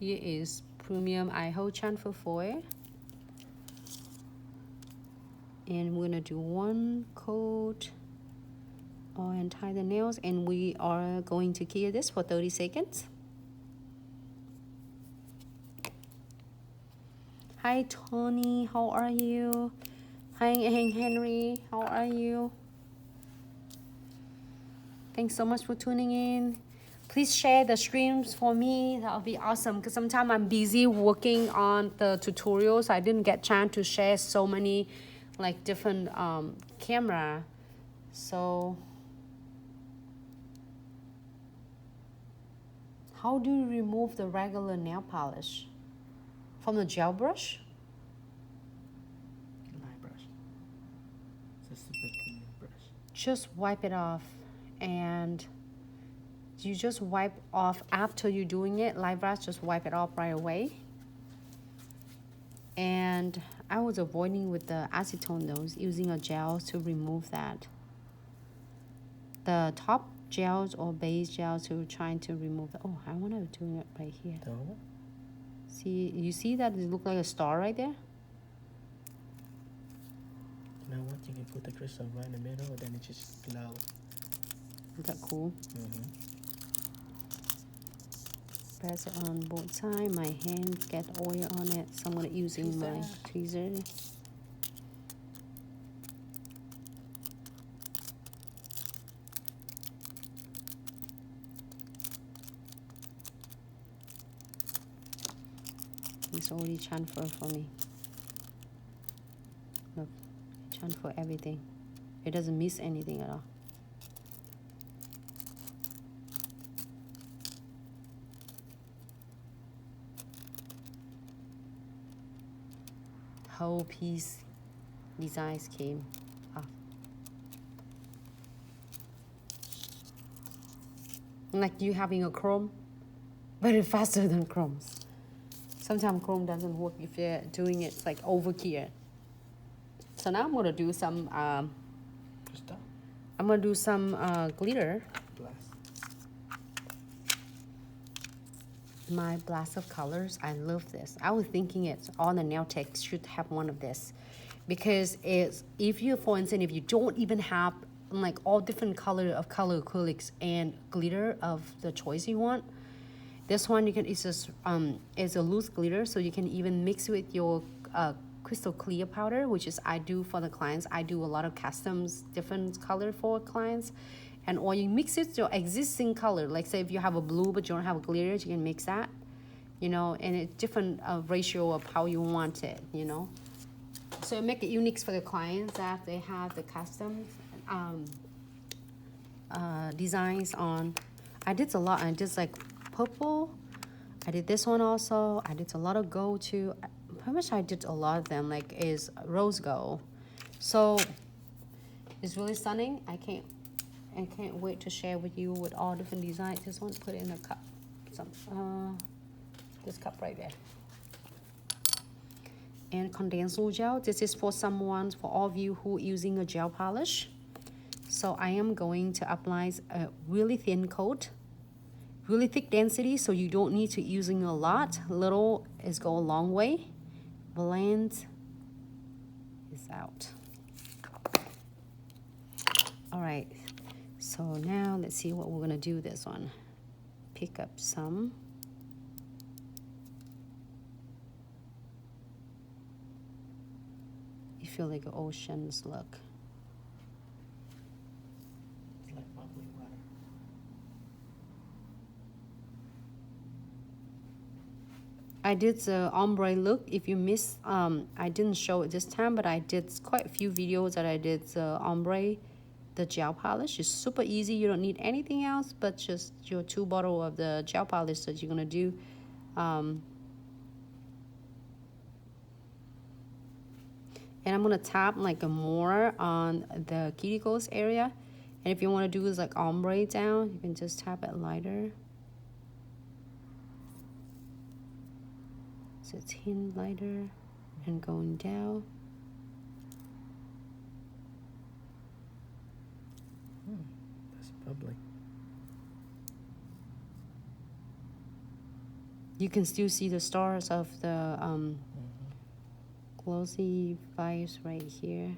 Here is premium eye hole chamfer foil. And we're gonna do one coat and tie the nails, and we are going to cure this for 30 seconds. Hi Tony, how are you? Hi Henry, how are you? Thanks so much for tuning in. Please share the streams for me. That'll be awesome, because sometimes I'm busy working on the tutorials. I didn't get chance to share so many like different camera. So how do you remove the regular nail polish? From the gel brush? Light brush. It's a super thin brush. Just wipe it off, and you just wipe off after you're doing it. Light brush, just wipe it off right away. And I was avoiding with the acetone though, using a gel to remove that. The top gels or base gels to trying to remove the, oh, I want to do it right here. No. See, you see that it look like a star right there? You know what? You can put the crystal right in the middle, and then it just glow. Is that cool? Press it on both sides. My hands get oil on it, so I'm gonna using my tweezer. It's already transferred for me. Look, transfer everything. It doesn't miss anything at all. Whole piece designs came off. Like you having a chrome, very faster than chromes. Sometimes chrome doesn't work if you're doing it like over here. So now I'm gonna do some Crystal? I'm gonna do some glitter. Blast. My blast of colors. I love this. I was thinking it's all the nail techs should have one of this, because it's, if you, for instance, if you don't even have like all different color acrylics and glitter of the choice you want, this one you can, it's just it's a loose glitter, so you can even mix with your crystal clear powder, which is I do for the clients. I do a lot of customs different color for clients, and or you mix it to your existing color. Like say if you have a blue but you don't have a glitter, you can mix that, you know, and it's different ratio of how you want it, you know. So make it unique for the clients that they have the custom designs on. I did a lot. I did like purple. I did this one also. I did a lot of gold too. Pretty much I did a lot of them, like is rose gold. So it's really stunning. I can't wait to share with you with all different designs. Just want to put it in a cup. Some this cup right there. And condensed gel. This is for someone, for all of you who are using a gel polish. So I am going to apply a really thin coat, really thick density, so you don't need to using a lot. Little is go a long way. Blend this out. All right, so now let's see what we're gonna do this one. Pick up some. You feel like an ocean's look. It's like bubbling water. I did the ombre look. If you missed, I didn't show it this time, but I did quite a few videos that I did the ombre, the gel polish. It's super easy. You don't need anything else but just your 2 bottles of the gel polish that you're gonna do. And I'm gonna tap like a more on the cuticles area. And if you want to do is like ombre down, you can just tap it lighter. So it's hint lighter and going down. That's bubbly. You can still see the stars of the glossy vibes right here.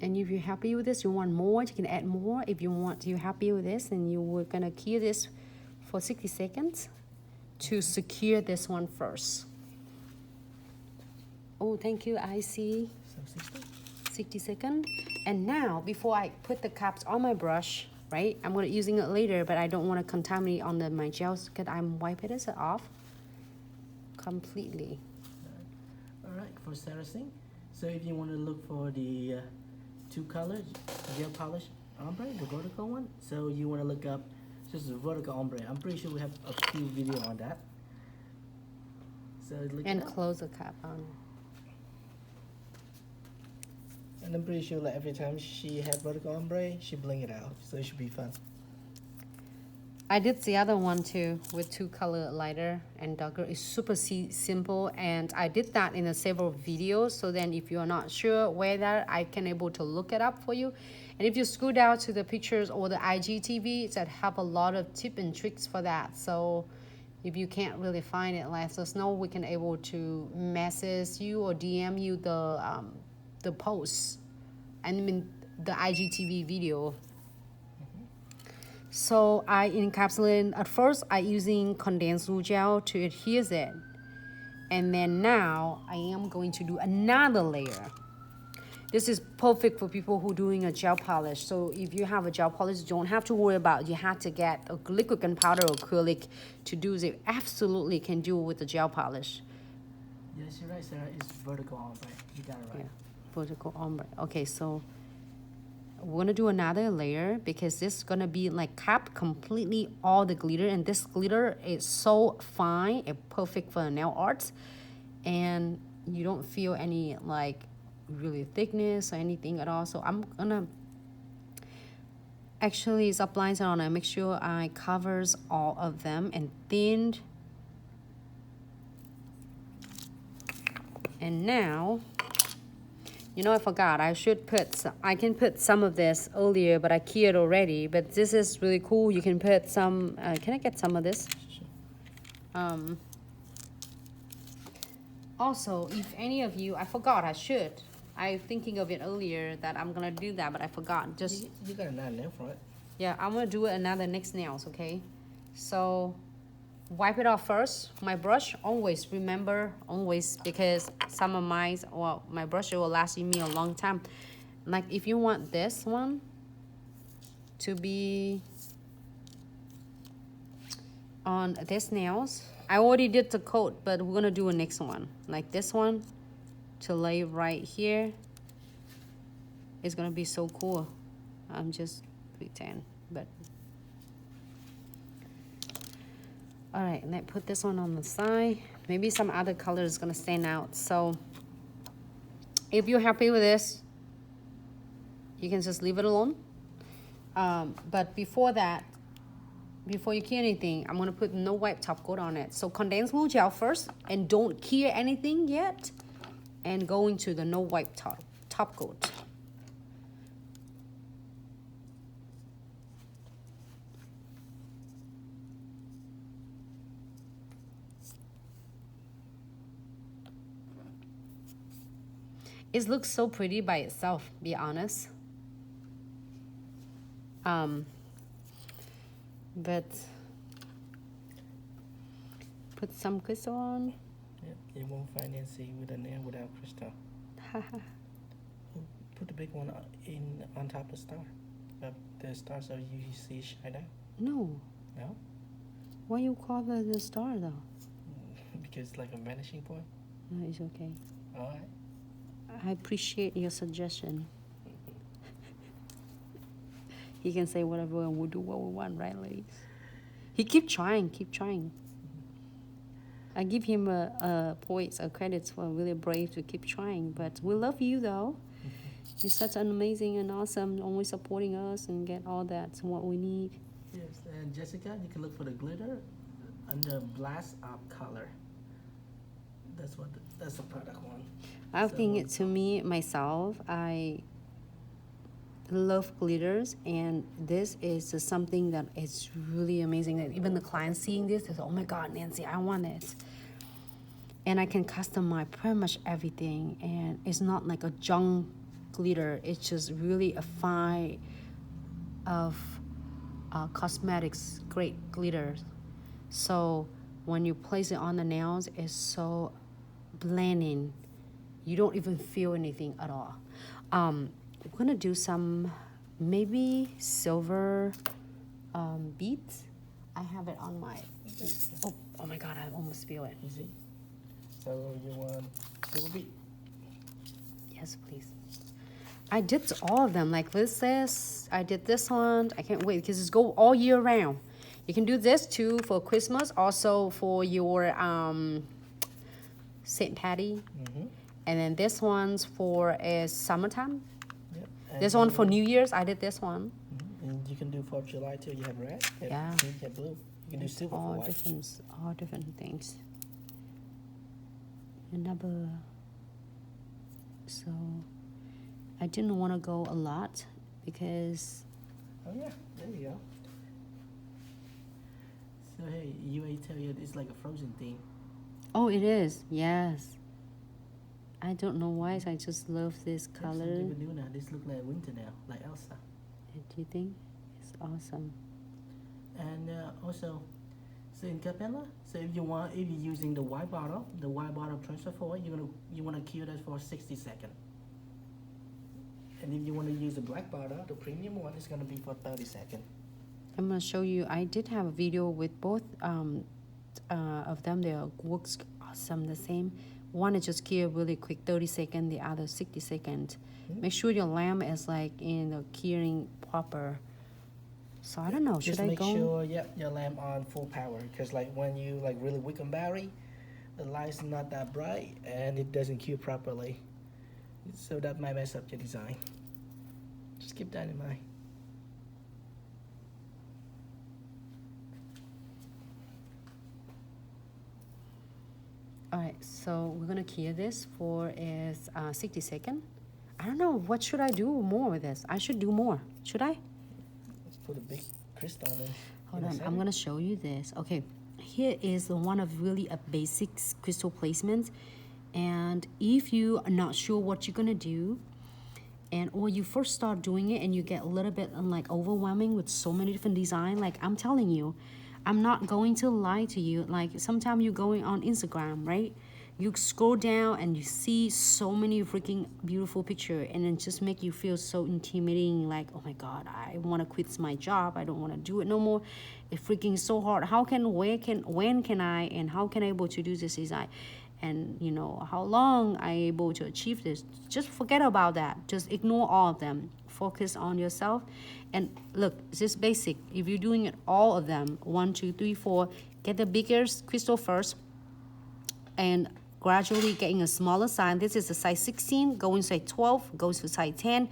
And if you're happy with this, you want more, you can add more. If you're happy with this, and you were gonna key this for 60 seconds to secure this one first. Oh, thank you, I see. So 60 seconds. And now, before I put the caps on my brush, right, I'm gonna using it later, but I don't want to contaminate on my gels because I'm wiping this off completely. All right, for Saracing. So if you want to look for the two colors, gel polish ombre, the vertical one. So you want to look up just the vertical ombre. I'm pretty sure we have a few videos on that. So look And it up. close the cap on. And I'm pretty sure like every time she had vertical ombre, she bling it out. So it should be fun. I did the other one too with two color lighter and darker. It's super simple, and I did that in several videos. So then if you're not sure where that, I can able to look it up for you. And if you scroll down to the pictures or the IGTV, that have a lot of tips and tricks for that. So if you can't really find it, let us know. We can able to message you or DM you the post, I mean the IGTV video. So I encapsulate at first. I using condensed glue gel to adhere it, and then now I am going to do another layer. This is perfect for people who doing a gel polish. So if you have a gel polish, you don't have to worry about you have to get a liquid gunpowder or acrylic to do it. Absolutely can do it with the gel polish. Yes, you're right, Sarah. It's vertical ombre. You got it right. Yeah, vertical ombre. Okay, so we're gonna do another layer because this is gonna be like cap completely all the glitter, and this glitter is so fine and perfect for nail art, and you don't feel any like really thickness or anything at all. So I'm gonna actually apply it on. I make sure I covers all of them and thinned. And now, you know, I forgot. I should put some, I can put some of this earlier, but I keyed already. But this is really cool. You can put some. Can I get some of this? Sure. Also, if any of you, I forgot. I should. I thinking of it earlier that I'm gonna do that, but I forgot. Just You got another nail for it. yeah, I'm gonna do it another next nails. Okay, so wipe it off first. My brush, always remember, always, because some of mine, well, my brush will last me a long time. Like if you want this one to be on this nails, I already did the coat, but we're gonna do a next one. Like this one to lay right here. It's gonna be so cool. I'm just pretend, but all right, and I put this one on the side. Maybe some other color is gonna stand out. So if you're happy with this, you can just leave it alone. But before that, before you key anything, I'm gonna put no wipe top coat on it. So condensed glue gel first, and don't key anything yet, and go into the no wipe top coat. It looks so pretty by itself, be honest. But put some crystal on. Yep, you won't find Nancy with a nail without crystal. Put the big one on top of the star. The star so you see it shine out. No. No? Why you call it the star though? Because it's like a vanishing point. No, it's okay. All right. I appreciate your suggestion. He can say whatever and we'll do what we want, right, ladies? He keep trying. I give him points or credits for really brave to keep trying. But we love you though. You're such an amazing and awesome, always supporting us and get all that what we need. Yes, and Jessica, you can look for the glitter under blast up color. That's the product one. I think to me, myself, I love glitters, and this is just something that is really amazing that even the clients seeing this is, oh my god, Nancy, I want it. And I can customize pretty much everything, and it's not like a junk glitter, it's just really a fine of cosmetics great glitter. So when you place it on the nails, it's so blending, you don't even feel anything at all. We're gonna do some maybe silver beads. I have it on my, oh my god, I almost feel it. You see? So you want silver bead? Yes, please. I did all of them. Like this, I did this one. I can't wait because it's go all year round. You can do this too for Christmas, also for your St. Patty. And then this one's for summertime. Yep. This one for New Year's, I did this one. And you can do 4th of July too. You have red, you have pink, you have blue. You can do silver for white. All different things. Another. So I didn't want to go a lot because. Oh yeah, there you go. So hey, you tell you it's like a frozen theme. Oh, it is. Yes. I don't know why. I just love this color. Some people do now. This look like winter now, like Elsa. Do you think? It's awesome. And also, so in Capella, so if you're using the white bottle transfer forward, you wanna cue that for 60 seconds. And if you want to use the black bottle, the premium one, is gonna be for 30 seconds. I'm gonna show you. I did have a video with both of them. They works awesome. The same. One is just cure really quick, 30 seconds. The other 60 seconds. Make sure your lamp is like in the curing proper. So I don't know. Just should I make go? sure, your lamp on full power, because like when you like really weak on battery, the light's not that bright and it doesn't cure properly. So that might mess up your design. Just keep that in mind. All right, so we're gonna cure this for 60 seconds. I don't know, what should I do more with this? I should do more, should I? Let's put a big crystal in. Hold on, I'm gonna show you this. Okay, here is one of really a basic crystal placement. And if you are not sure what you're gonna do, or you first start doing it and you get a little bit like overwhelming with so many different design, like I'm telling you, I'm not going to lie to you. Like sometimes you're going on Instagram, right? You scroll down and you see so many freaking beautiful picture, and it just make you feel so intimidating. Like, oh my God, I want to quit my job. I don't want to do it no more. It's freaking so hard. When can I, and how can I able to do this design? And you know, how long I able to achieve this? Just forget about that. Just ignore all of them. Focus on yourself. And look, it's just basic. If you're doing it all of them, 1, 2, 3, 4, get the biggest crystal first, and gradually getting a smaller size. This is a size 16, going to size 12, goes to size 10.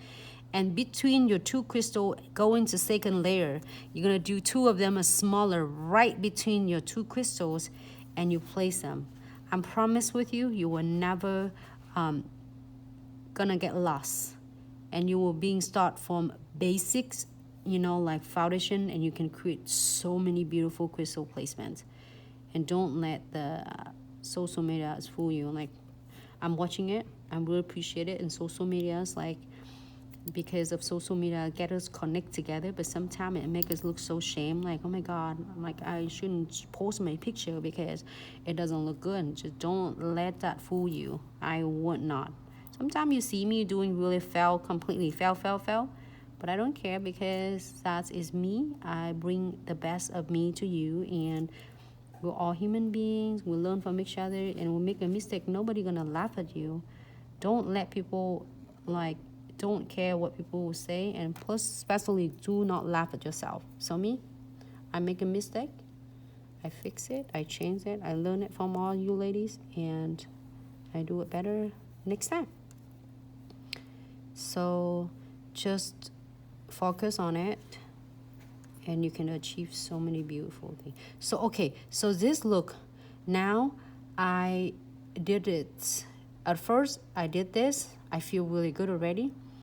And between your two crystal, go into second layer. You're gonna do 2 of them as smaller right between your 2 crystals, and you place them. I promise with you, you will never gonna get lost, and you will being start from basics, you know, like foundation, and you can create so many beautiful crystal placements. And don't let the social media fool you. Like, I'm watching it, I really appreciate it, and social medias, like, because of social media get us connect together, but sometimes it makes us look so shame, like, oh my God, like I shouldn't post my picture because it doesn't look good. Just don't let that fool you. I would not. Sometimes you see me doing really completely fail, but I don't care, because that is me. I bring the best of me to you, and we're all human beings. We learn from each other, and we make a mistake. Nobody gonna laugh at you. Don't let people don't care what people will say, and plus especially do not laugh at yourself. So me, I make a mistake, I fix it, I change it, I learn it from all you ladies, and I do it better next time. So just focus on it, and you can achieve so many beautiful things. So okay, so this look, now I did it at first I did this, I feel really good already.